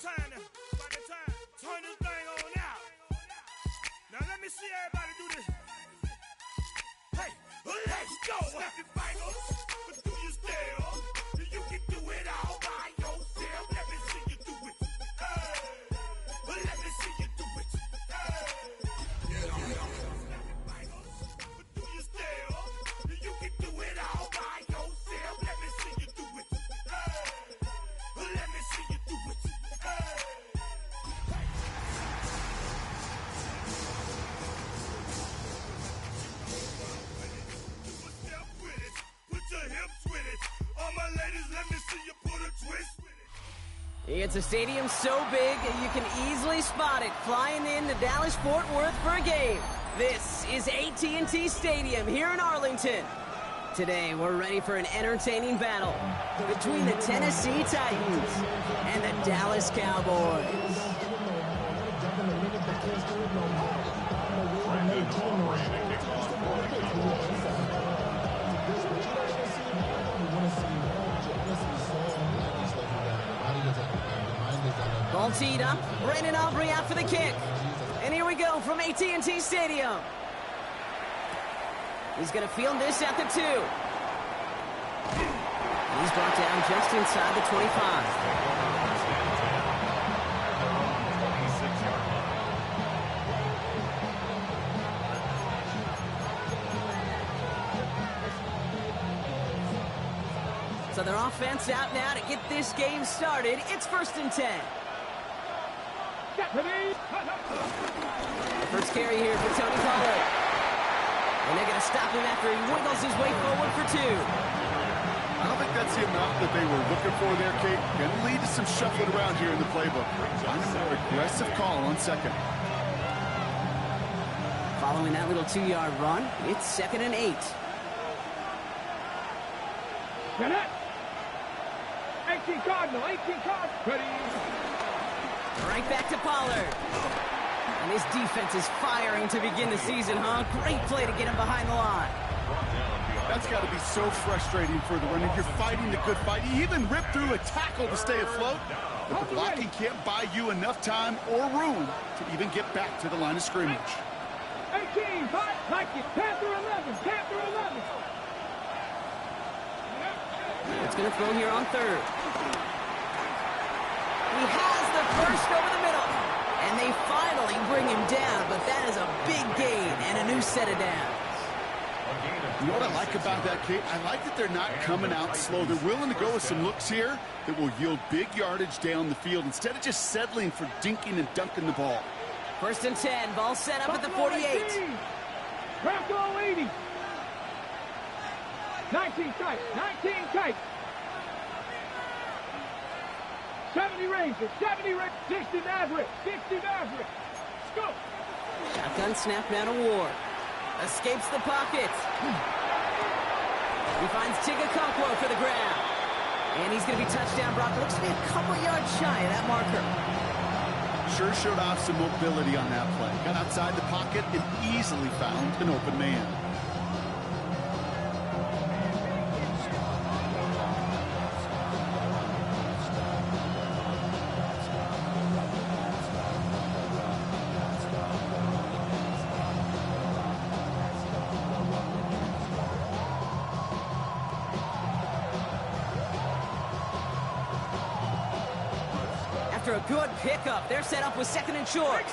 Time, turn this thing on out. Now let me see everybody do this. Hey, let's go. Snap your fingers, but do you still? You can do it all by yourself. Let me see you do it. Hey, let me see you do it. Hey, snap your fingers, but do you still? You can do it all by yourself. Let me see you do it. Hey, let me see you do it. It's a stadium so big you can easily spot it flying in to Dallas-Fort Worth for a game. This is AT&T Stadium here in Arlington. Today we're ready for an entertaining battle between the Tennessee Titans and the Dallas Cowboys. Ball teed up, Brandon Aubrey out for the kick. And here we go from AT&T Stadium. He's going to field this at the 2. He's brought down just inside the 25. So their offense out now to get this game started. It's 1st and 10. First carry here for Tony Pollard. And they're going to stop him after he wiggles his way forward for 2. I don't think that's the amount that they were looking for there, Kate. Going to lead to some shuffling around here in the playbook. Find a more aggressive call on 2nd. Following that little 2-yard run, it's 2nd and 8. Get it! 18 Cardinal, ready. Right back to Pollard. And his defense is firing to begin the season, huh? Great play to get him behind the line. That's got to be so frustrating for the runner. You're fighting the good fight. You even ripped through a tackle to stay afloat. But the blocking can't buy you enough time or room to even get back to the line of scrimmage. 18, like it. Panther 11, Panther 11. It's going to throw here on 3rd. He has the first over the middle. And they finally bring him down, but that is a big gain and a new set of downs. You know what I like about that, Kate? I like that they're not coming out slow. They're willing to go with some looks here that will yield big yardage down the field instead of just settling for dinking and dunking the ball. 1st and 10, ball set up at the 48. Bronco 80. 19 tight, 19 tight. 70 Rangers, 70 Rangers, 60 Maverick, 60 Maverick. Go! Shotgun snap now to Ward. Escapes the pocket. He finds Tigakonkwo for the grab. And he's going to be touchdown brought. Looks to be a couple yards shy of that marker. Sure showed off some mobility on that play. Got outside the pocket and easily found an open man. After a good pickup, they're set up with 2nd and short.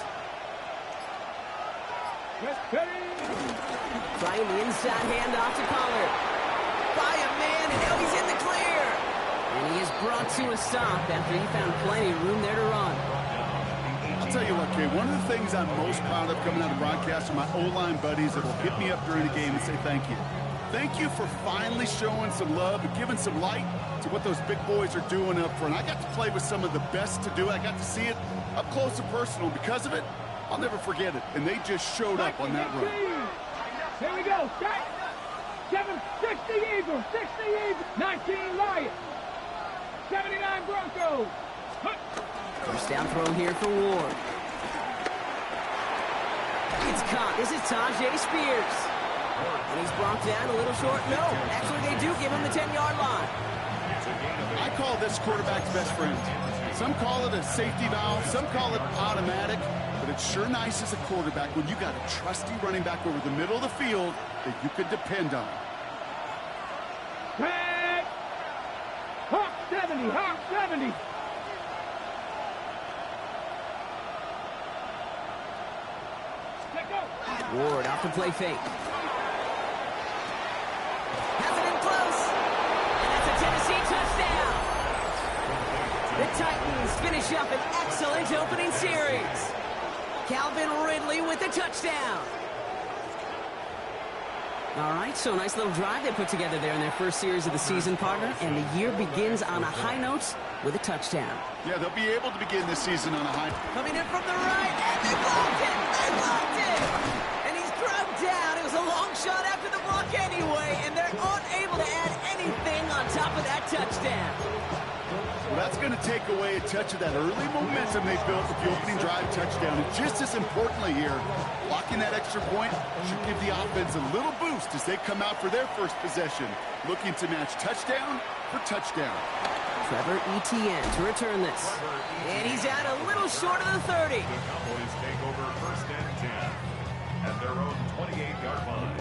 Trying the inside handoff to Pollard. By a man, and now he's in the clear. And he is brought to a stop after he found plenty of room there to run. I'll tell you what, Kay, one of the things I'm most proud of coming out of broadcast are my O-line buddies that will hit me up during the game and say thank you. Thank you for finally showing some love and giving some light to what those big boys are doing up front. I got to play with some of the best to do it. I got to see it up close and personal. Because of it, I'll never forget it. And they just showed up on that run. Here we go. 7, 60 Eagles, 60 Eagles, 19 Lions, 79 Broncos. First down throw here for Ward. It's caught. This is Tajay Spears. And he's brought down a little short. No, actually they do give him the 10-yard line. I call this quarterback's best friend. Some call it a safety valve, some call it automatic, but it's sure nice as a quarterback when you got a trusty running back over the middle of the field that you could depend on. Hey! Hawk 70, Hawk 70. Ward off the play fake. Has it in close. And that's a Tennessee touchdown. The Titans finish up an excellent opening series. Calvin Ridley with the touchdown. All right, so a nice little drive they put together there in their first series of the season, partner, and the year begins on a high note with a touchdown. Yeah, they'll be able to begin this season on a high. Coming in from the right, and they blocked it! They blocked it! And he's drugged down. It was a long shot after the block anyway, and they're unable to add anything on top of that touchdown. Well, that's going to take away a touch of that early momentum they built with the opening drive touchdown. And just as importantly here, blocking that extra point should give the offense a little boost as they come out for their first possession, looking to match touchdown for touchdown. Trevor Etienne to return this. And he's out a little short of the 30. The Cowboys take over first and 10 at their own 28-yard line.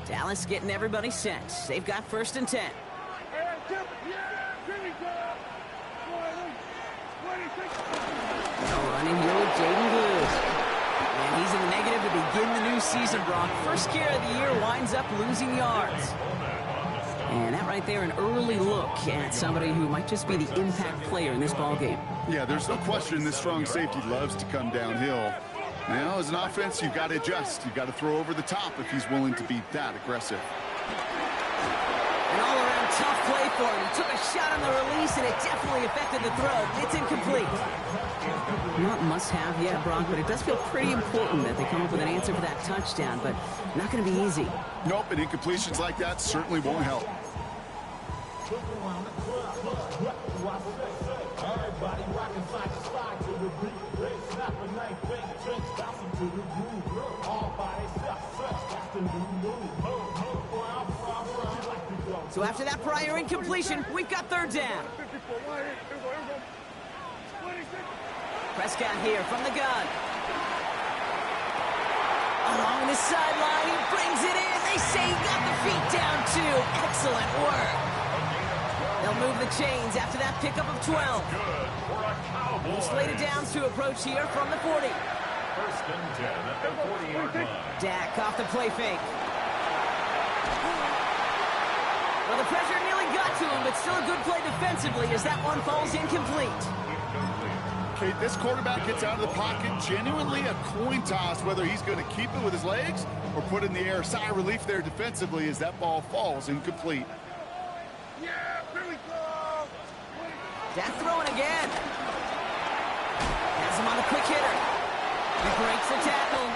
Dallas getting everybody set. They've got first and 10. Running here with Jaden Blue. And he's in the negative to begin the new season, Brock. First carry of the year winds up losing yards. And that right there, an early look at somebody who might just be the impact player in this ballgame. Yeah, there's no question this strong safety loves to come downhill. Now, as an offense, you've got to adjust. You've got to throw over the top if he's willing to be that aggressive. An all-around tough play for him. He took a shot on the release, and it definitely affected the throw. It's incomplete. Not must-have yet, Brock, but it does feel pretty important that they come up with an answer for that touchdown, but not going to be easy. Nope, and incompletions like that certainly won't help. So after that prior incompletion, we've got third down. Prescott here from the gun. Along the sideline, he brings it in. They say he got the feet down too. Excellent work. They'll move the chains after that pickup of 12. Slated downs to approach here from the 40. First and 10 at the 40-yard line. Dak off the play fake. Well, the pressure nearly got to him, but still a good play defensively as that one falls incomplete. Okay, this quarterback gets out of the pocket, genuinely a coin toss whether he's going to keep it with his legs or put it in the air. Sigh of relief there defensively as that ball falls incomplete. Yeah, here we go. Dak throwing again. Has him on a quick hitter. He breaks the tackle.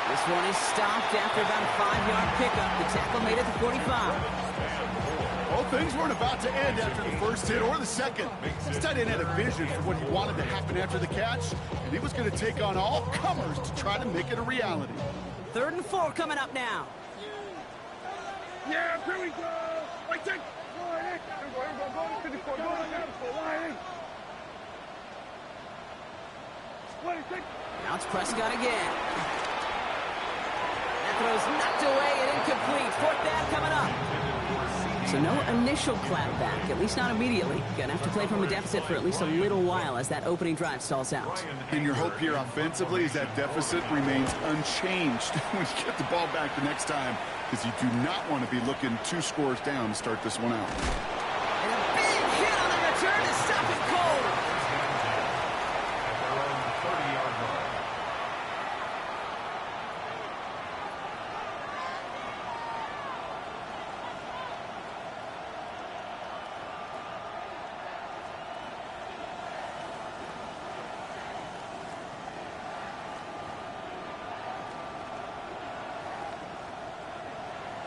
This one is stopped after about a 5-yard pickup. The tackle made it to 45. Well, things weren't about to end after the first hit or the second. This tight end had a vision for what he wanted to happen after the catch, and he was going to take on all comers to try to make it a reality. 3rd and 4 coming up now. Yeah, here we go. Wait, take. Now it's Prescott again. That throw's knocked away and incomplete. 4th down coming up. So no initial clapback, at least not immediately. Gonna have to play from a deficit for at least a little while as that opening drive stalls out. And your hope here offensively is that deficit remains unchanged when you get the ball back the next time, because you do not want to be looking 2 scores down to start this one out. And a big hit on the return to stop it cold. At their own 30-yard line.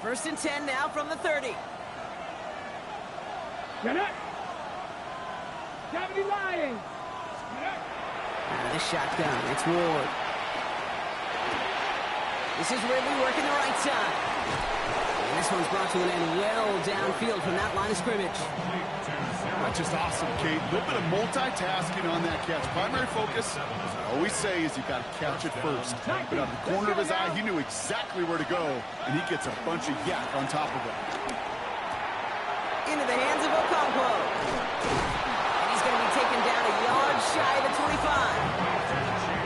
First and 10 now from the 30. Get it. 70 Lions. Out of the shotgun, it's Ward. This is Ridley working the right side. This one's brought to an end well downfield from that line of scrimmage. That's just awesome, Kate. A little bit of multitasking on that catch. Primary focus, as I always say, is you got to catch it first. But out of the corner of his eye, he knew exactly where to go, and he gets a bunch of yak on top of it. Into the hands of Okonkwo. And he's going to be taken down a yard shy of the 25.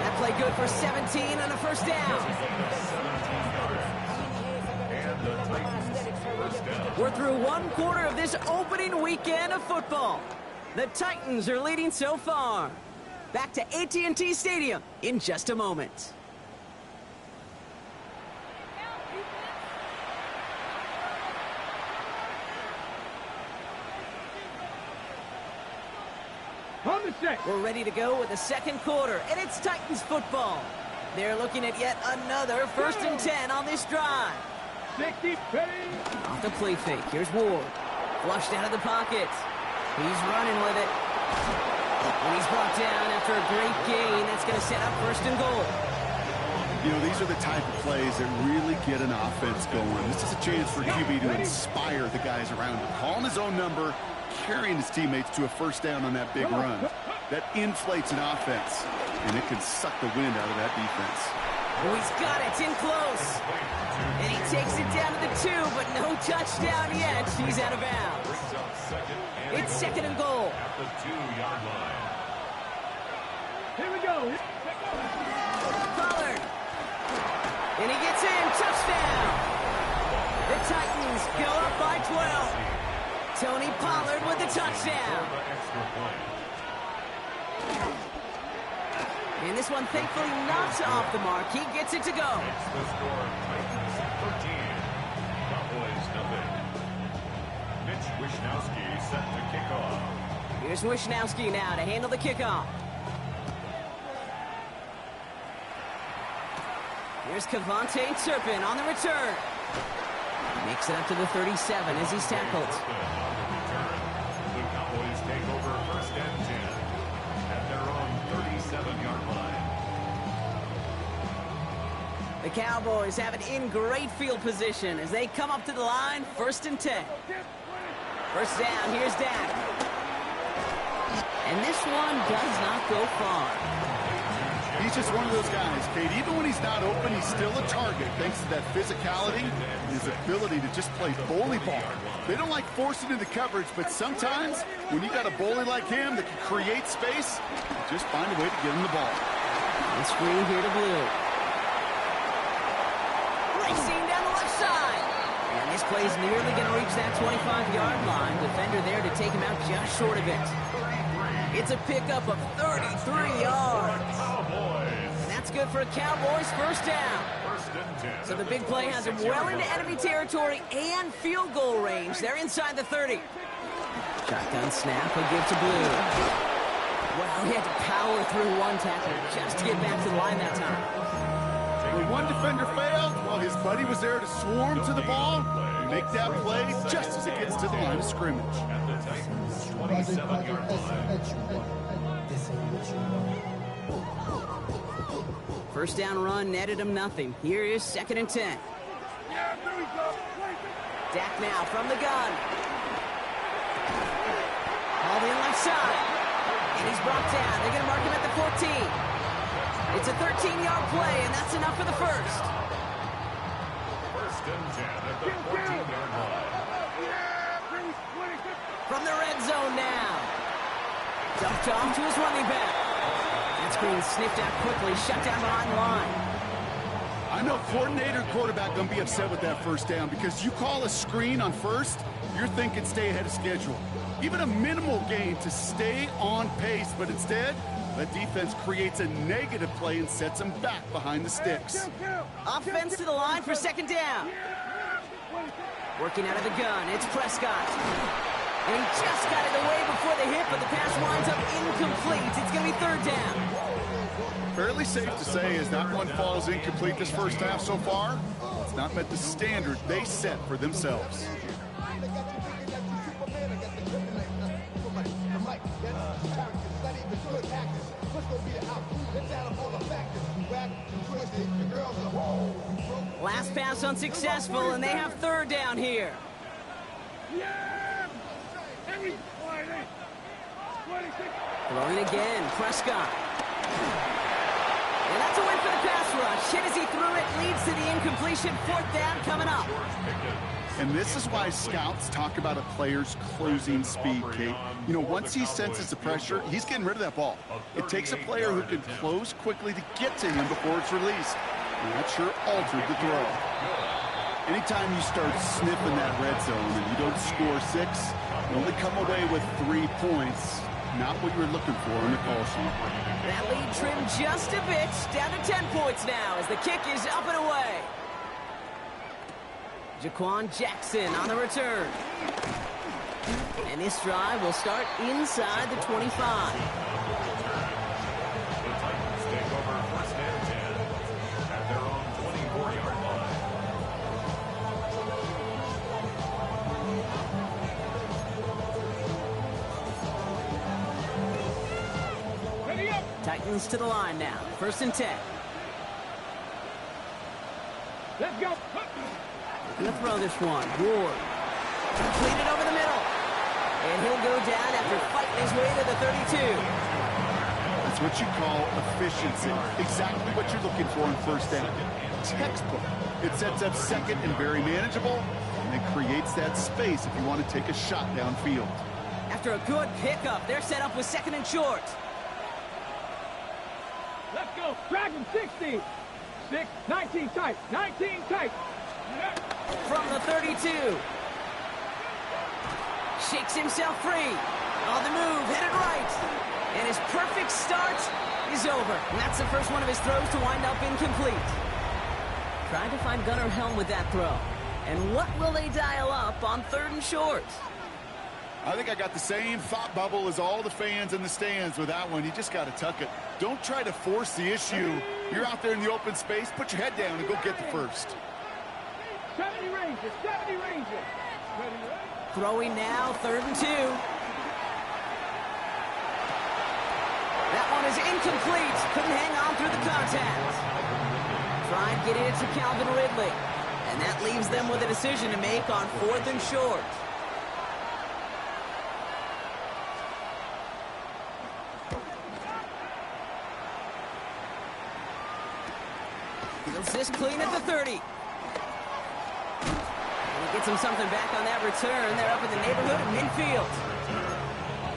That play good for 17 on a first down. We're through one quarter of this opening weekend of football. The Titans are leading so far. Back to AT&T Stadium in just a moment. We're ready to go with the second quarter, and it's Titans football. They're looking at yet another 1st and 10 on this drive. 60 Off the play fake. Here's Ward. Flushed out of the pocket. He's running with it. And he's brought down after a great gain. That's going to set up 1st and goal. You know, these are the type of plays that really get an offense going. This is a chance for QB to inspire the guys around him. Calling his own number, carrying his teammates to a first down on that big run. That inflates an offense, and it can suck the wind out of that defense. Oh, he's got it in close. And he takes it down to the 2, but no touchdown yet. He's out of bounds. It's 2nd and goal. At the 2-yard line. Here we go. Pollard. And he gets in. Touchdown. The Titans go up by 12. Tony Pollard with the touchdown. And this one thankfully not off the mark. He gets it to go. It's the score, Titans 13, Cowboys nothing. Mitch Wishnowsky set to kick off. Here's Wishnowsky now to handle the kickoff. Here's Kevontae Turpin on the return. Makes it up to the 37 as he's tackled. The Cowboys take over 1st and 10 at their own 37-yard line. The Cowboys have it in great field position as they come up to the line, 1st and 10. First down, here's Dak. And this one does not go far. He's just one of those guys, Kate. Even when he's not open, he's still a target thanks to that physicality and his ability to just play bully ball. They don't like forcing into coverage, but sometimes when you got a bully like him that can create space, just find a way to get him the ball. And screen here to Blue. Racing down the left side. And this play's nearly going to reach that 25-yard line. Defender there to take him out just short of it. It's a pickup of 33 yards. And that's good for a Cowboys first down. So the big play has him well into enemy territory and field goal range. They're inside the 30. Shotgun snap, a give to Blue. Well, he had to power through one tackle just to get back to the line that time. When one defender failed, while his buddy was there to swarm to the ball, make that play just as it gets to the line of scrimmage. At the Titans' 27-yard line. First down run netted him nothing. Here is 2nd and 10. Dak now from the gun. Hauled in left side. And he's brought down. They're going to mark him at the 14. It's a 13-yard play, and that's enough for the first. 1st and 10 at the 14-yard line. From the red zone now. Dumped off to his running back. That screen sniffed out quickly, shut down behind the line. I know coordinator and quarterback going to be upset with that first down because you call a screen on first, you're thinking stay ahead of schedule. Even a minimal gain to stay on pace, but instead, that defense creates a negative play and sets them back behind the sticks. Offense to the line for 2nd down. Working out of the gun, it's Prescott. And he just got it away before the hit, but the pass winds up incomplete. It's going to be 3rd down. Fairly safe to say as that one falls incomplete this first half so far, it's not met the standard they set for themselves. Last pass unsuccessful, and they have third down here. Yeah! Every 26. Throwing again, Prescott. And that's a win for the pass rush. Hit as he threw it, leads to the incompletion. Fourth down coming up. And this is why scouts talk about a player's closing speed, Kate. You know, once he senses the pressure, he's getting rid of that ball. It takes a player who can close quickly to get to him before it's released. And that sure altered the throw. Anytime you start sniffing that red zone and you don't score 6, you only come away with 3 points. Not what you were looking for in the call sheet. That lead trimmed just a bit. Down to 10 points now as the kick is up and away. Jaquan Jackson on the return. And this drive will start inside the 25. The Titans take over first and 10 at their own 24-yard line. Ready up! Titans to the line now. First and 10. Let's go! Gonna throw this one. Ward. Completed over the middle. And he'll go down after fighting his way to the 32. That's what you call efficiency. Exactly what you're looking for in first down. Textbook. It sets up second and very manageable, and it creates that space if you want to take a shot downfield. After a good pickup, they're set up with second and short. Let's go! Drag him 60! 6, 19 tight! 19 tight! From the 32. Shakes himself free. On the move, headed right. And his perfect start is over. And that's the first one of his throws to wind up incomplete. Trying to find Gunnar Helm with that throw. And what will they dial up on third and short? I think I got the same thought bubble as all the fans in the stands with that one. You just got to tuck it. Don't try to force the issue. You're out there in the open space. Put your head down and go get the first. 70 Rangers! 70 Rangers! Ready, ready? Throwing now, third and 2. That one is incomplete. Couldn't hang on through the contact. Try and get it to Calvin Ridley. And that leaves them with a decision to make on fourth and short. Feels this clean at the 30. Gets him something back on that return. They're up in the neighborhood of midfield.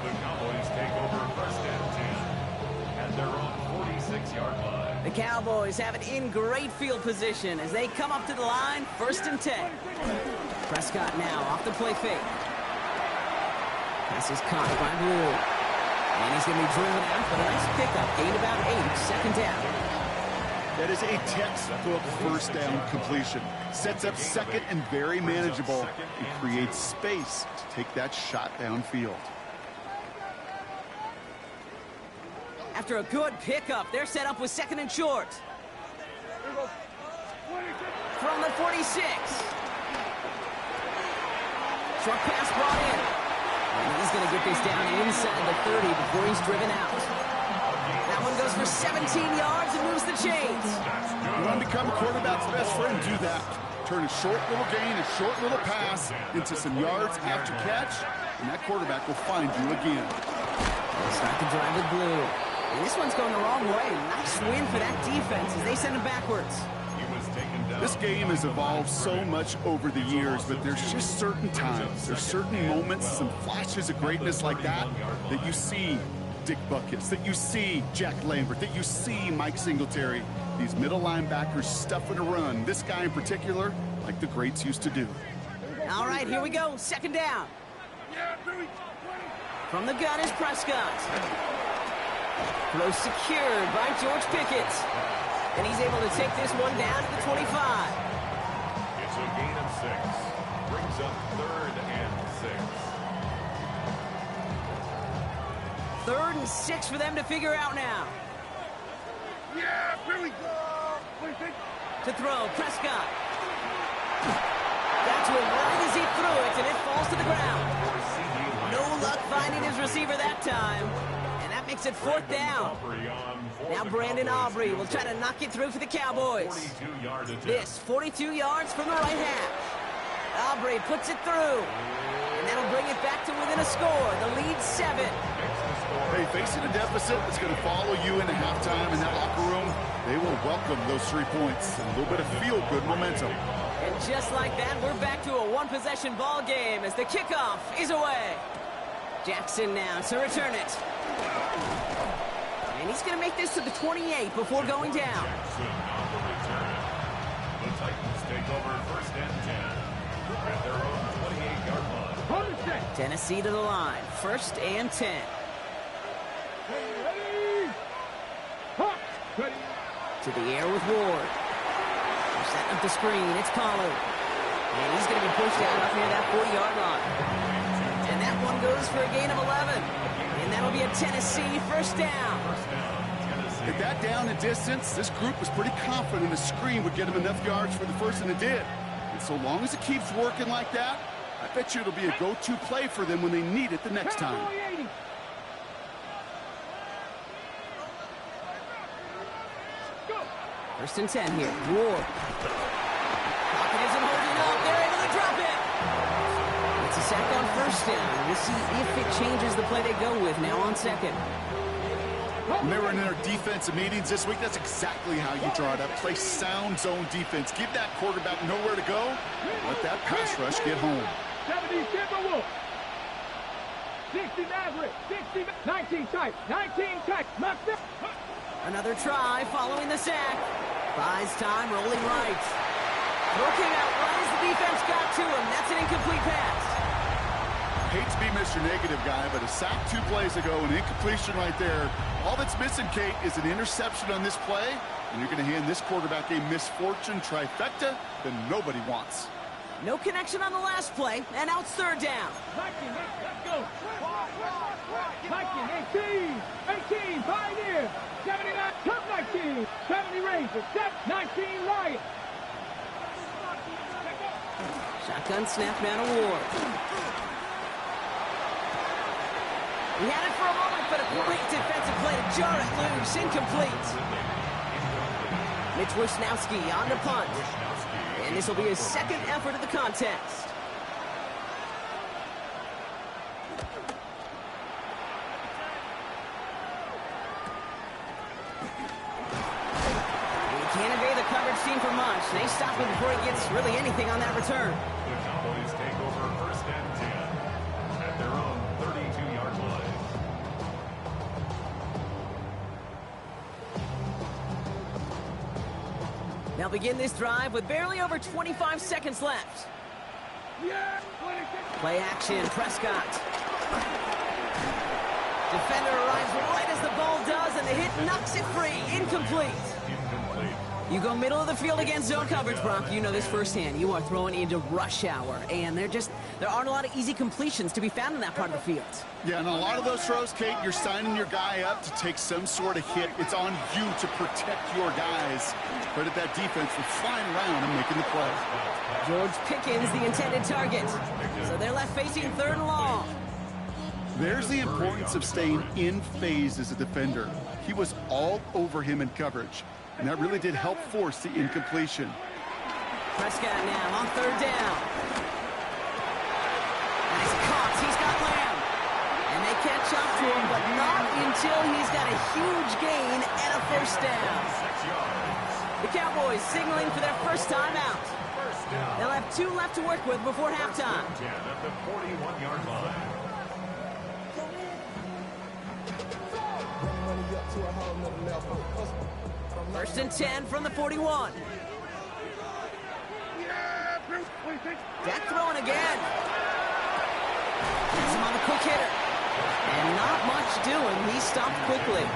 The Cowboys take over first and 10 at their own 46-yard line. The Cowboys have it in great field position as they come up to the line, first and 10. Prescott now off the play fake. Pass is caught by Blue. And he's going to be driven out, but a nice pickup. Gained about 8, second down. That is a textbook first down completion. Sets up second and very manageable and creates space to take that shot downfield. After a good pickup, they're set up with second and short. From the 46. Short pass brought in. And he's going to get this down inside the 30 before he's driven out. That one goes for 17 yards and moves the chains. You want to become a quarterback's best friend? Do that. Turn a short little gain, a short little pass into some yards after catch, and that quarterback will find you again. They'll start the drive with Blue. And this one's going the wrong way. Nice win for that defense as they send him backwards. He was taken down. This game has evolved so much over the years, but there's just certain times, there's certain moments, some flashes of greatness like that you see Dick Butkus, that you see Jack Lambert, that you see Mike Singletary. These middle linebackers stuffing a run. This guy in particular, like the greats used to do. All right, here we go. Second down. From the gun is Prescott. Throw secured by George Pickett. And he's able to take this one down to the 25. It's a gain of 6. Brings up 3rd and 6. 3rd and 6 for them to figure out now. Yeah, here we go. To throw, Prescott. Got to him right as he threw it, and it falls to the ground. No luck finding his receiver that time. And that makes it fourth down. Now Brandon Aubrey will try to knock it through for the Cowboys. This 42 yards from the right half. Aubrey puts it through. And that'll bring it back to within a score. The lead 7. Hey, facing a deficit that's going to follow you into halftime in that locker room, they will welcome those 3 points and a little bit of feel-good momentum. And just like that, we're back to a one-possession ball game as the kickoff is away. Jackson now to return it. And he's going to make this to the 28 before going down. Jackson on the return. The Titans take over first and 10 at their own 28-yard line. Tennessee to the line. First and 10. To the air with Ward. They're setting up the screen. It's Pollard. And he's going to be pushed out up near that 40-yard line. And that one goes for a gain of 11. And that'll be a Tennessee first down. At that down and distance, this group was pretty confident the screen would get them enough yards for the first, and it did. And so long as it keeps working like that, I bet you it'll be a go-to play for them when they need it the next time. First and 10 here. Ward. Pocket isn't holding up. They're able to drop it. It's a sack on first down. We'll see if it changes the play they go with now on second. When they were in their defensive meetings this week, that's exactly how you draw it up. Play sound zone defense. Give that quarterback nowhere to go. Let that pass rush get home. 70 Timberwolves. 60 Maverick. 60 19 tight. 19 tight. Knocked up. Another try following the sack. Buys time, rolling right. Looking out right as the defense got to him. That's an incomplete pass. Hate to be Mr. Negative guy, but a sack 2 plays ago, an incompletion right there. All that's missing, Kate, is an interception on this play, and you're going to hand this quarterback a misfortune trifecta that nobody wants. No connection on the last play, and out third down. Viking, let's go. Viking, 18, Pioneer. 79, Cup 19, 70 Rangers, 19 Lions. Shotgun snap now to Ward. He had it for a moment, but a great defensive play to jar it loose. Incomplete. Mitch Wisnowski on the punt. And this will be his second effort of the contest. He can't evade the coverage team for much. They stop him before he gets really anything on that return. The Cowboys take over first and 10 at their own 32-yard line. They'll begin this drive with barely over 25 seconds left. Play action, Prescott. Defender arrives right as the ball does, and the hit knocks it free. Incomplete. You go middle of the field against zone coverage, Brock. You know this firsthand. You are throwing into rush hour, and there aren't a lot of easy completions to be found in that part of the field. Yeah, and a lot of those throws, Kate, you're signing your guy up to take some sort of hit. It's on you to protect your guys. But at that defense, we're flying around and making the play. George Pickens, the intended target. So they're left facing third and long. There's the importance of staying in phase as a defender. He was all over him in coverage, and that really did help force the incompletion. Prescott now on third down. And he's caught. He's got Lamb. And they catch up to him, but not until he's got a huge gain and a first down. The Cowboys signaling for their first time out. They'll have 2 left to work with before halftime. 10 at the 41-yard line. First and 10 from the 41. Dak throwing again. Has him on the quick hitter. And not much doing. He stopped quickly.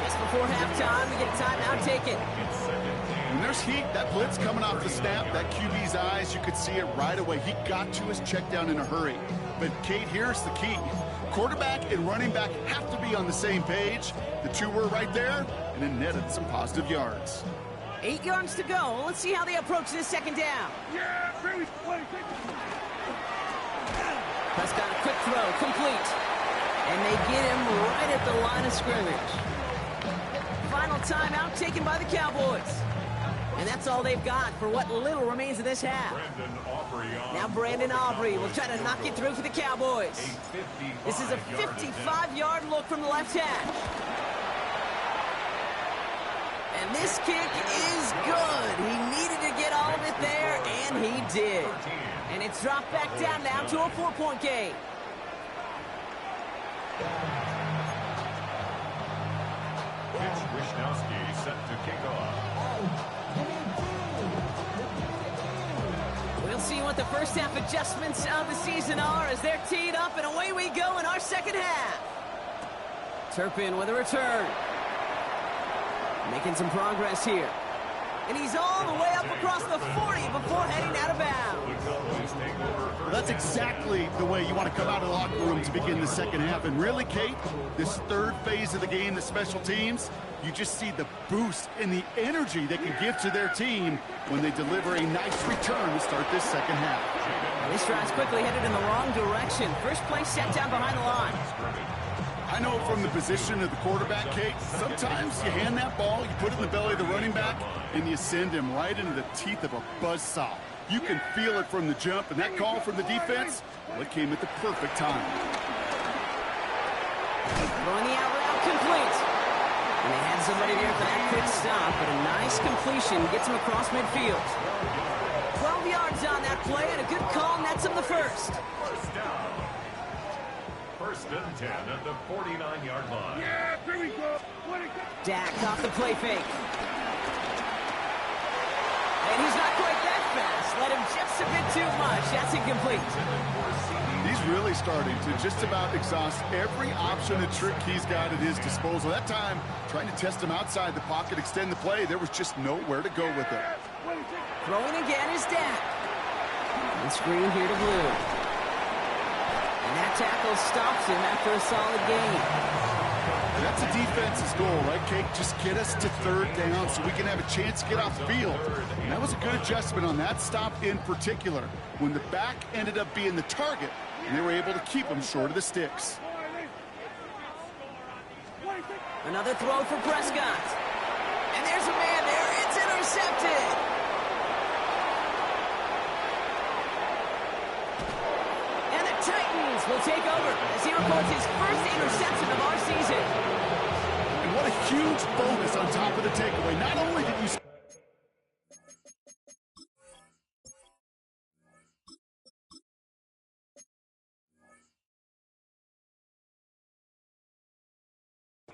Just before halftime, we get a timeout taken. When there's heat, that blitz coming off the snap, that QB's eyes, you could see it right away. He got to his check down in a hurry. But, Kate, here's the key. Quarterback and running back have to be on the same page. The 2 were right there, and it netted some positive yards. 8 yards to go. Let's see how they approach this second down. Prescott, a quick throw, complete. And they get him right at the line of scrimmage. Final timeout taken by the Cowboys. And that's all they've got for what little remains of this half. Now Brandon Aubrey will try to knock it through for the Cowboys. This is a 55-yard look from the left hash. And this kick is good. He needed to get all of it there, and he did. And it's dropped back down now to a 4-point game. Mitch Wishnowsky set to kick off. We'll see what the first half adjustments of the season are as they're teed up, and away we go in our second half. Turpin with a return. Making some progress here. And he's all the way up across the 40 before heading out of bounds. Well, that's exactly the way you want to come out of the locker room to begin the second half. And really, Kate, this third phase of the game, the special teams, you just see the boost and the energy they can give to their team when they deliver a nice return to start this second half. This drive's quickly headed in the wrong direction. First play set down behind the line. I know from the position of the quarterback, Kate, sometimes you hand that ball, you put it in the belly of the running back, and you send him right into the teeth of a buzzsaw. You can feel it from the jump, and that call from the defense, well, it came at the perfect time. Throwing the out route complete. And they had somebody there for that quick stop, but a nice completion gets him across midfield. 12 yards on that play, and a good call nets him the first. First down. First and 10 at the 49-yard line. Yeah, here we go. Dak off the play fake. And he's not quite that fast. Let him just a bit too much. That's incomplete. He's really starting to just about exhaust every option and trick he's got at his disposal. That time, trying to test him outside the pocket, extend the play, there was just nowhere to go with it. Throwing again is Dak. And screen here to Blue. And that tackle stops him after a solid gain. And that's a defense's goal, right, Kate? Just get us to third down so we can have a chance to get off the field. And that was a good adjustment on that stop in particular, when the back ended up being the target, and they were able to keep him short of the sticks. Another throw for Prescott. And there's a man there. It's intercepted. And the Titans will take over as he records his first interception of our season. And what a huge bonus on top of the takeaway. Not only did you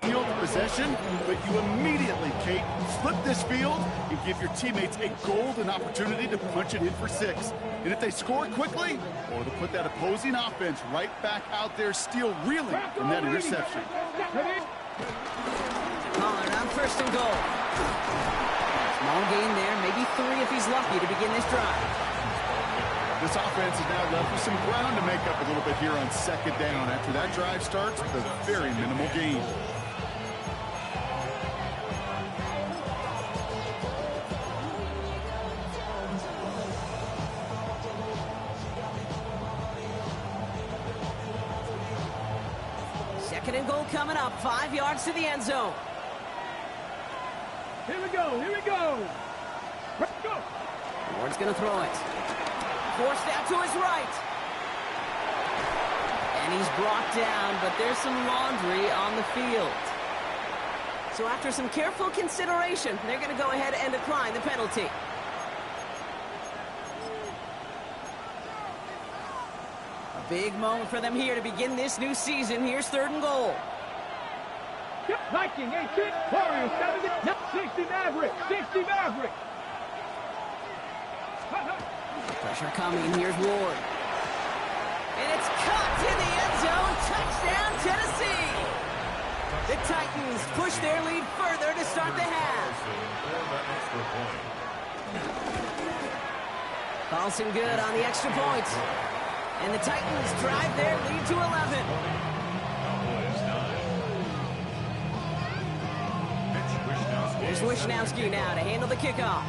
field possession, but you immediately, Kate, flip this field and give your teammates a golden opportunity to punch it in for 6. And if they score quickly, or to put that opposing offense right back out there, still reeling from that interception. Pollard on first and goal. Small gain there, maybe 3 if he's lucky to begin this drive. This offense is now left with some ground to make up a little bit here on second down after that drive starts with a very minimal gain. Second and goal coming up, 5 yards to the end zone. Here we go, here we go. Let's go. Ward's going to throw it. Forced out to his right. And he's brought down, but there's some laundry on the field. So after some careful consideration, they're going to go ahead and decline the penalty. A big moment for them here to begin this new season. Here's third and goal. Viking 18, Warriors 70, 60 Maverick, 60 Maverick. Pressure coming. Here's Ward. And it's caught in the end zone. Touchdown, Tennessee. The Titans push their lead further to start the half. Paulson good on the extra point. And the Titans drive their lead to 11. Here's Wishnowsky now to handle the kickoff.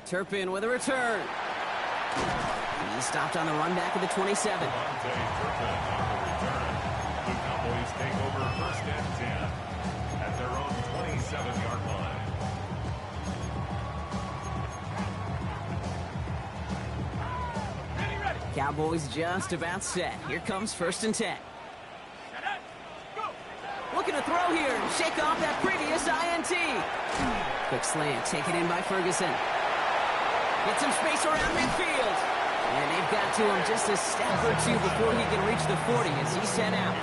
Turpin with a return. He's stopped on the run back of the 27. The Cowboys take over first and 10 at their own 27-yard line. Cowboys just about set. Here comes first and 10. Looking to throw here. Shake off that previous INT. Quick slant taken in by Ferguson. Get some space around midfield. And they've got to him just a step or two before he can reach the 40 as he set out.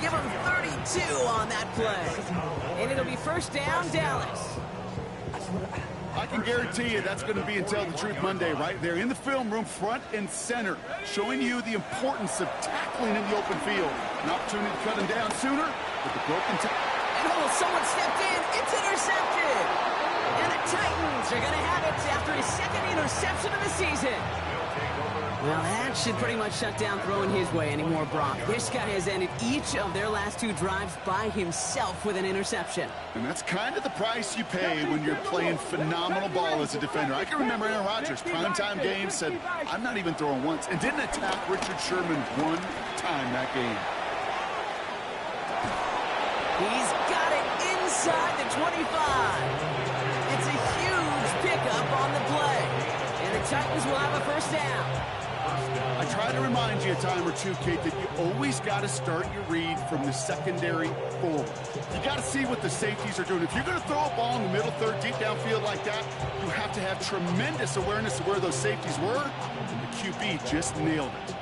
Give him 32 on that play. And it'll be first down, Dallas. I can guarantee you that's going to be Tell the Truth Monday right there in the film room, front and center, showing you the importance of tackling in the open field. An opportunity to cut him down sooner with the broken tackle. And someone stepped in. It's intercepted. And the Titans are going to have it after his second interception of the season. Well, that should pretty much shut down throwing his way anymore, Brock. This guy has ended each of their last two drives by himself with an interception. And that's kind of the price you pay when you're playing phenomenal ball as a defender. I can remember Aaron Rodgers, primetime game, said, I'm not even throwing once, and didn't attack Richard Sherman one time that game. He's got it inside the 25. It's a huge pickup on the play. And the Titans will have a first down. I try to remind you a time or two, Kate, that you always got to start your read from the secondary forward. You got to see what the safeties are doing. If you're going to throw a ball in the middle third, deep downfield like that, you have to have tremendous awareness of where those safeties were, and the QB just nailed it.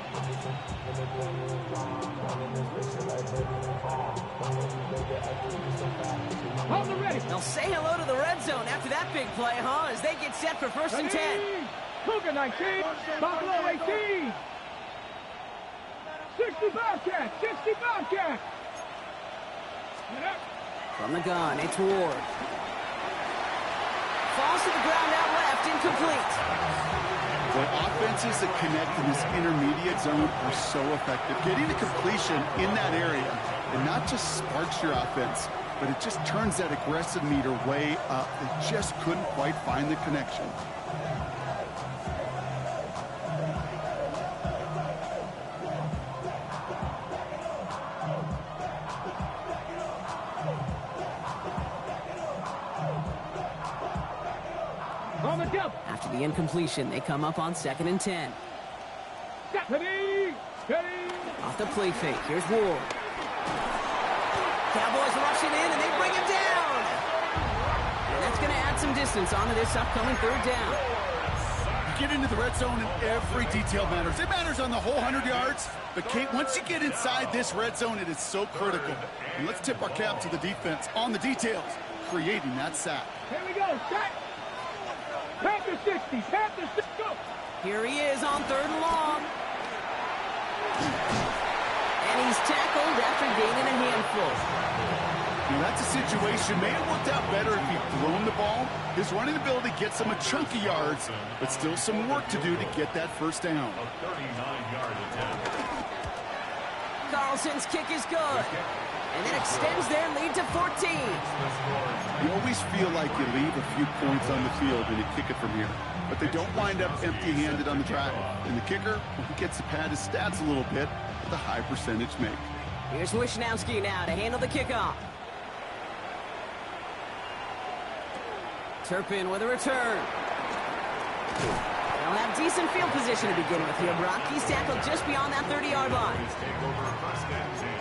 They'll say hello to the red zone after that big play, huh? As they get set for first and 10. Cougar 19, Buffalo 18. 60 Bobcats, 60 Bobcats. From the gun, it's Ward. Falls to the ground out left, incomplete. The offenses that connect in this intermediate zone are so effective. Getting a completion in that area, it not just sparks your offense, but it just turns that aggressive meter way up. They just couldn't quite find the connection. After the incompletion, they come up on second and 10. Off the play fake, here's Ward. Cowboys rushing in, and they bring him down. And that's going to add some distance onto this upcoming third down. You get into the red zone, and every detail matters. It matters on the whole 100 yards. But, Kate, once you get inside this red zone, it is so critical. And let's tip our cap to the defense on the details, creating that sack. Here we go, set. Panther 60, Panther 60, go. Here he is on third and long. And he's tackled after gaining a handful. Now, that's a situation. May have worked out better if he'd thrown the ball. His running ability gets him a chunk of yards, but still some work to do to get that first down. A 39-yard attempt. Carlson's kick is good. And that extends their lead to 14. You always feel like you leave a few points on the field and you kick it from here. But they don't wind up empty-handed on the drive. And the kicker, well, he gets to pad his stats a little bit with a high percentage make. Here's Wishnowski now to handle the kickoff. Turpin with a return. They'll have decent field position to begin with here, Brock. He's tackled just beyond that 30-yard line. Take over first and 10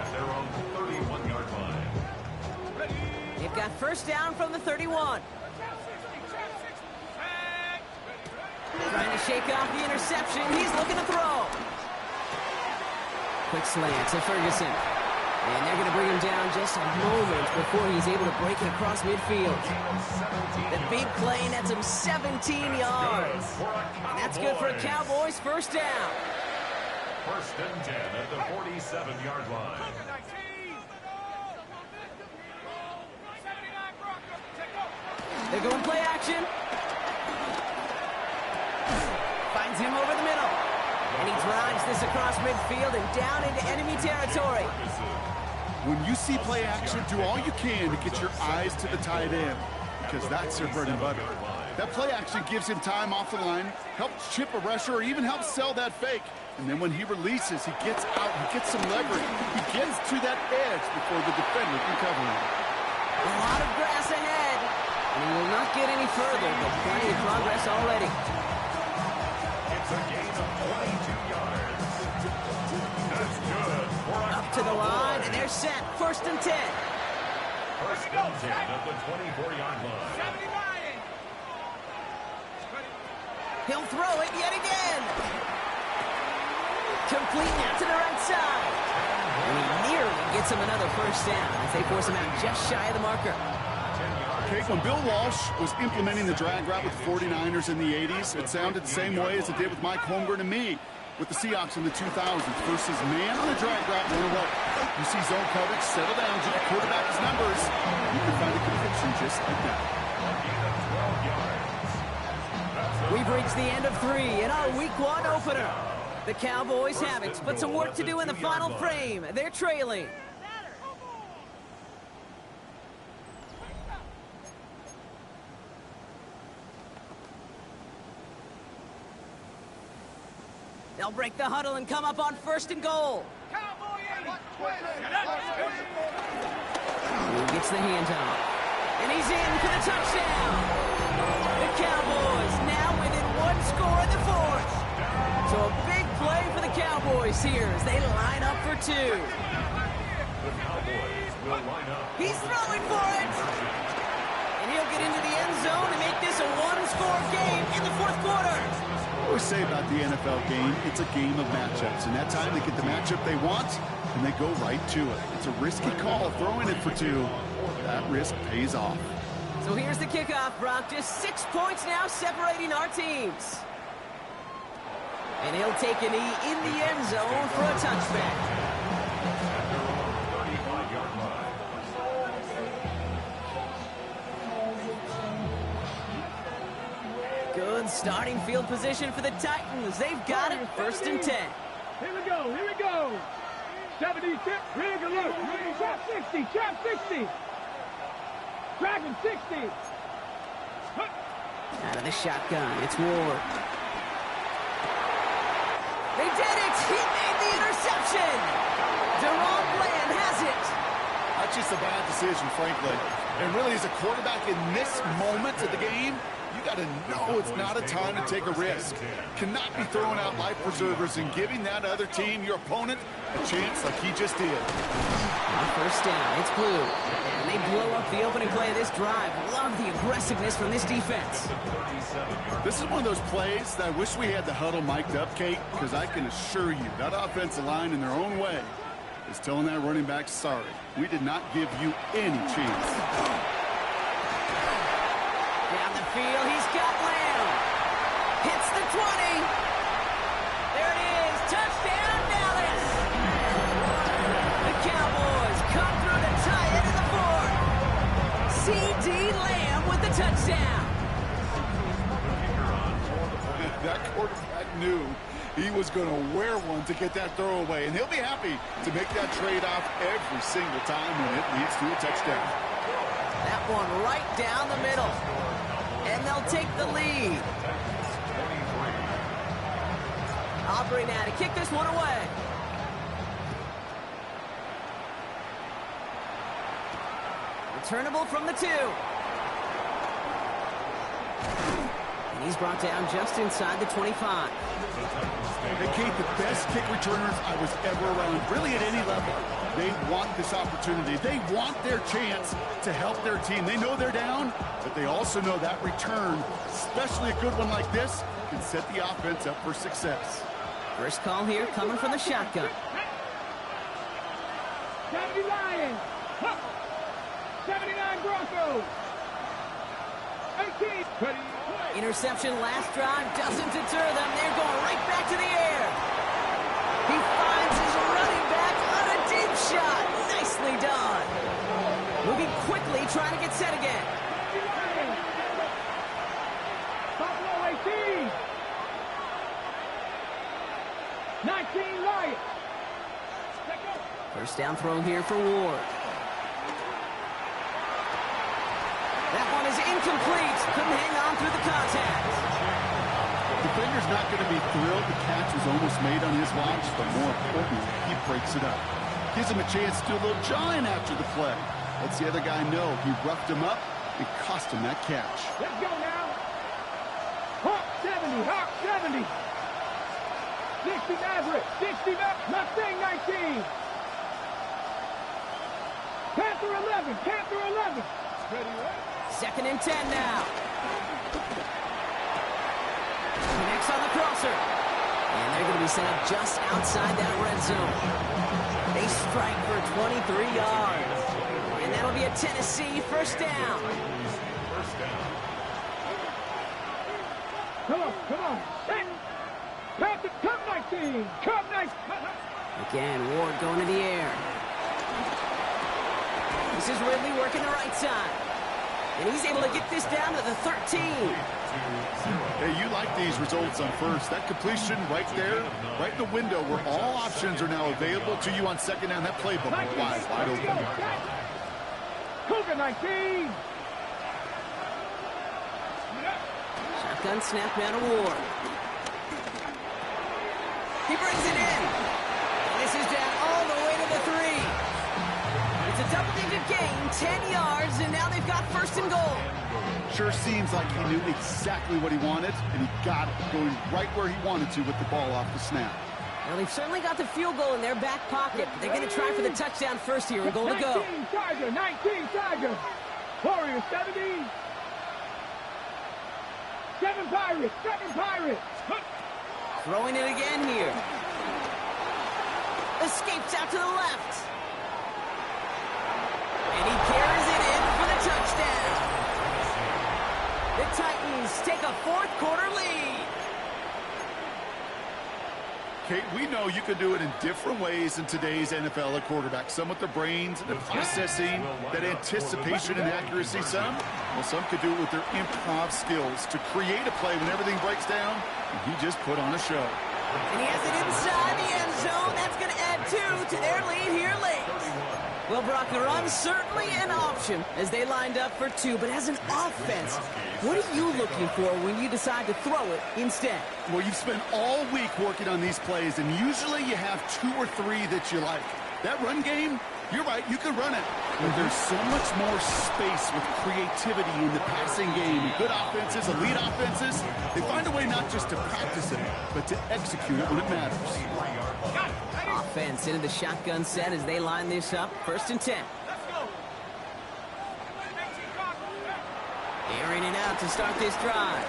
at their own 31-yard line. They've got first down from the 31. Trying to shake off the interception. He's looking to throw. Quick slant to Ferguson. And they're going to bring him down just a moment before he's able to break it across midfield. The big play nets him 17 yards. And that's good for a Cowboys first down. First and 10 at the 47-yard line. They're going play action. Finds him over the middle. And he drives this across midfield and down into enemy territory. When you see play action, do all you can to get your eyes to the tight end, because that's your bread and butter. That play actually gives him time off the line, helps chip a rusher, or even helps sell that fake. And then when he releases, he gets out, he gets some leverage. He gets to that edge before the defender can cover him. A lot of grass ahead. And he will not get any further, but plenty of progress already. It's a gain of 22 yards. That's good. Up to the line, and they're set. 1st and 10. First and 10 at the 24-yard line. He'll throw it yet again. Complete now to the right side. And he nearly gets him another 1st down as they force him out just shy of the marker. Okay, when Bill Walsh was implementing the drag route with the 49ers in the 80s, it sounded the same way as it did with Mike Holmgren and me with the Seahawks in the 2000s versus man on the drag route run away. You see zone coverage, settle down, get the quarterback's numbers. You can find a conviction just like that. We've reached the end of 3 in our Week 1 opener. The Cowboys have it, but some work to do in the final frame. They're trailing. They'll break the huddle and come up on 1st and goal. He gets the handoff. And he's in for the touchdown. The Cowboys now within 1 score in the 4th. So a big play for the Cowboys here as they line up for 2. The Cowboys will line up. He's throwing for it. And he'll get into the end zone and make this a 1-score game in the 4th quarter. I always say about the NFL game, it's a game of matchups. And that time they get the matchup they want, and they go right to it. It's a risky call, throwing it for 2. That risk pays off. So here's the kickoff, Brock. Just 6 points now separating our teams. And he'll take a knee in the end zone for a touchback. 35-yard line. Good starting field position for the Titans. They've got it. 1st and 10. Here we go, here we go. 76, Rigger, look. Trap 60, trap 60. Dragon 60. Out of the shotgun, it's Ward. They did it! He made the interception! Deron Bland has it! That's just a bad decision, frankly. And really, as a quarterback in this moment of the game, you got to know it's not a time to take a risk. Cannot be throwing out life preservers and giving that other team, your opponent, a chance like he just did. On 1st down, it's Blue. And they blow up the opening play of this drive. Love the aggressiveness from this defense. This is one of those plays that I wish we had the huddle mic'd up, Kate, because I can assure you that offensive line in their own way is telling that running back, sorry, we did not give you any chance. Down the field, he's got Lamb. Hits the 20. There it is. Touchdown, Dallas. The Cowboys come through to tie it in the 4th. C.D. Lamb with the touchdown. That quarterback knew he was going to wear one to get that throwaway, and he'll be happy to make that trade-off every single time when it leads to a touchdown. That one right down the middle. And they'll take the lead. Aubrey now to kick this one away. Returnable from the 2. And he's brought down just inside the 25. Hey, Kate, the best kick returners I was ever around, really at any level. They want this opportunity. They want their chance to help their team. They know they're down, but they also know that return, especially a good one like this, can set the offense up for success. First call here coming from the shotgun. 70 Lions. 79 Broncos. 18. Interception last drive doesn't deter them. They're going right back to the air. He finds his running back on a deep shot. Nicely done. Moving quickly, trying to get set again. Buffalo 18. 19 Lions. First down throw here for Ward. That one is incomplete. Couldn't hang on through the contact. Defender's not going to be thrilled the catch was almost made on his watch, but more importantly, he breaks it up. Gives him a chance to do a little jawing after the play. Lets the other guy know he roughed him up and cost him that catch. Let's go now. Hawk 70, Hawk 70. 60 Maverick, 60 Mustang 19. Panther 11, Panther 11. Ready, right? 2nd and 10 now. Connects on the crosser. And they're going to be set up just outside that red zone. They strike for 23 yards. And that'll be a Tennessee first down. Come on. Panther, come 19. Come 19. Again, Ward going to the air. This is Ridley working the right side. And he's able to get this down to the 13. Hey, you like these results on first. That completion right there, right in the window where all options are now available to you on second down. That playbook wide open. Cougar 19. Shotgun snap now to Ward. He brings it in. And this is down all the way to the 3. It's a double-digit gain, 10 yards, and now they've got 1st and goal. Sure seems like he knew exactly what he wanted, and he got it going right where he wanted to with the ball off the snap. Well, they've certainly got the field goal in their back pocket. They're going to try for the touchdown first here and goal to go. 19 Tiger, 19 Tiger. Warriors 70. 7 Pirates, 7 Pirates. Throwing it again here. Escapes out to the left. And he carries it in for the touchdown. The Titans take a 4th quarter lead. Kate, we know you can do it in different ways in today's NFL at quarterback. Some with the brains, the processing, that anticipation and accuracy. Some could do it with their improv skills to create a play when everything breaks down. And he just put on a show. And he has it inside the end zone. That's going to add 2 to their lead here late. Well, Brock, the run's certainly an option as they lined up for 2. But as an offense, what are you looking for when you decide to throw it instead? Well, you've spent all week working on these plays, and usually you have 2 or 3 that you like. That run game, you're right, you can run it. But there's so much more space with creativity in the passing game. Good offenses, elite offenses, they find a way not just to practice it, but to execute it when it matters. Offense into the shotgun set as they line this up. 1st and 10. Airing it out to start this drive.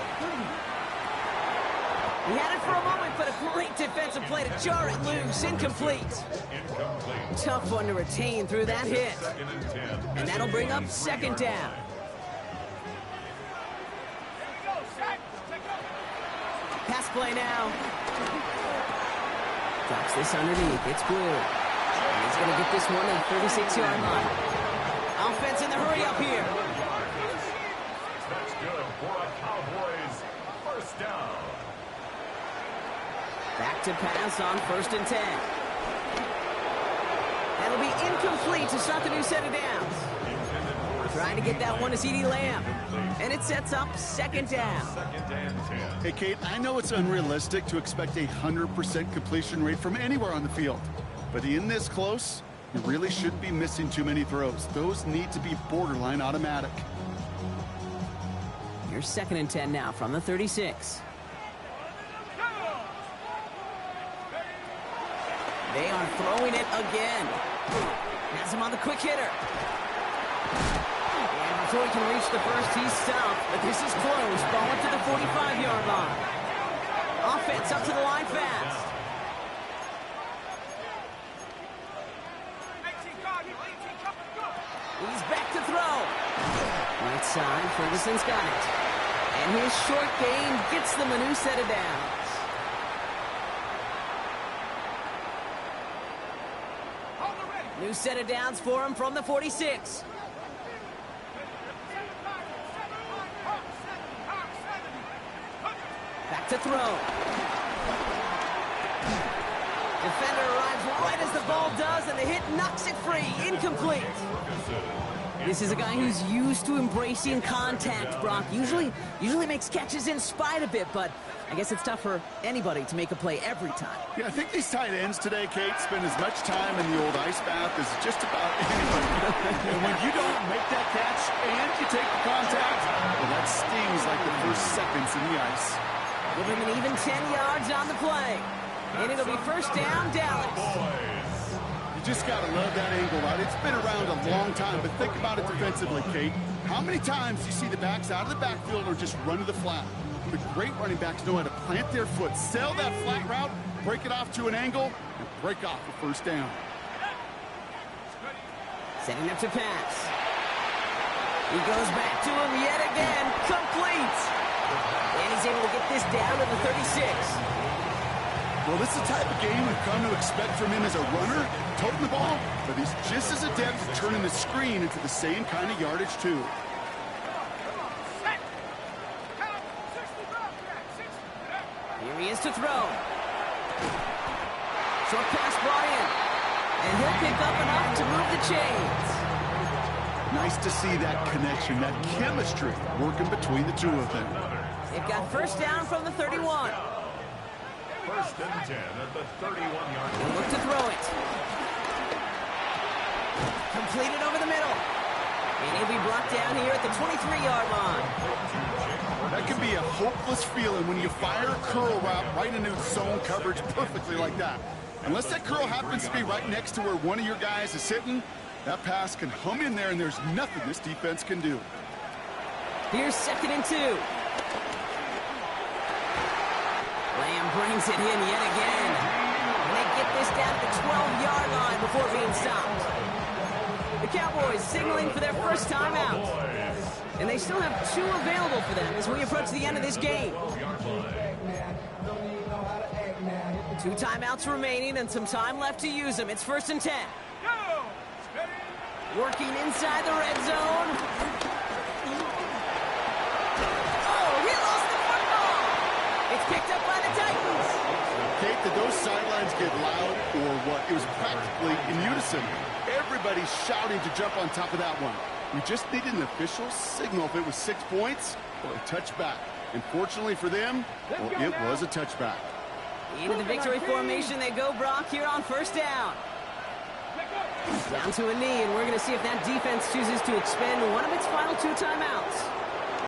He had it for a moment, but a great defensive play to jar it loose. Incomplete. Tough one to retain through that hit. And that'll bring up 2nd down. Pass play now. Drops this underneath. It's Blue. And he's going to get this one to the 36-yard line. Offense in the hurry up here. That's good for a Cowboys first down. Back to pass on 1st and 10. That'll be incomplete to start the new set of downs. Trying to get that one to CeeDee Lamb. And it sets up 2nd down. Hey, Kate, I know it's unrealistic to expect a 100% completion rate from anywhere on the field. But in this close, you really shouldn't be missing too many throws. Those need to be borderline automatic. Here's 2nd and 10 now from the 36. They are throwing it again. Has him on the quick hitter. And before he can reach the first, he's stopped. But this is close. Ball up to the 45-yard line. Offense up to the line fast. He's back to throw. Right side, Ferguson's got it. And his short gain gets them a new set of downs. New set of downs for him from the 46. Back to throw. Defender arrives right as the ball does, and the hit knocks it free. Incomplete. This is a guy who's used to embracing contact, Brock. Usually makes catches in spite of it, but I guess it's tough for anybody to make a play every time. Yeah, I think these tight ends today, Kate, spend as much time in the old ice bath as just about anybody. And when you don't make that catch and you take the contact, well, that stings like the first seconds in the ice. Give him an even 10 yards on the play. And it'll be first down, Dallas. You just got to love that angle, right? It's been around a long time, but think about it defensively, Kate. How many times do you see the backs out of the backfield or just run to the flat? The great running backs know how to plant their foot, sell that flat route, break it off to an angle, and break off the first down. Setting up to pass. He goes back to him yet again. Complete. And he's able to get this down to the 36. Well, this is the type of game we've come to expect from him as a runner, toting the ball, but he's just as adept at turning the screen into the same kind of yardage, too. Here he is to throw. Short pass brought in. And he'll pick up enough to move the chains. Nice to see that connection, that chemistry working between the two of them. They've got first down from the 31. First and 10 at the 31-yard He'll line. look to throw it. Completed over the middle. And he'll be brought down here at the 23-yard line. That can be a hopeless feeling when you fire a curl route right into zone coverage perfectly like that. Unless that curl happens to be right next to where one of your guys is sitting, that pass can hum in there and there's nothing this defense can do. Here's second and 2. Lamb brings it in yet again. And they get this down to the 12-yard line before being stopped. The Cowboys signaling for their first timeout. And they still have 2 available for them as we approach the end of this game. 2 timeouts remaining and some time left to use them. It's first and 10. Working inside the red zone. Oh, he lost the football. It's picked up by the Titans. Kate, did those sidelines get loud or what? It was practically in unison. Everybody's shouting to jump on top of that one. We just needed an official signal if it was 6 points or a touchback. And fortunately for them, well, it was a touchback. Into the victory formation they go, Brock, here on first down. Down to a knee, and we're going to see if that defense chooses to expend one of its final 2 timeouts.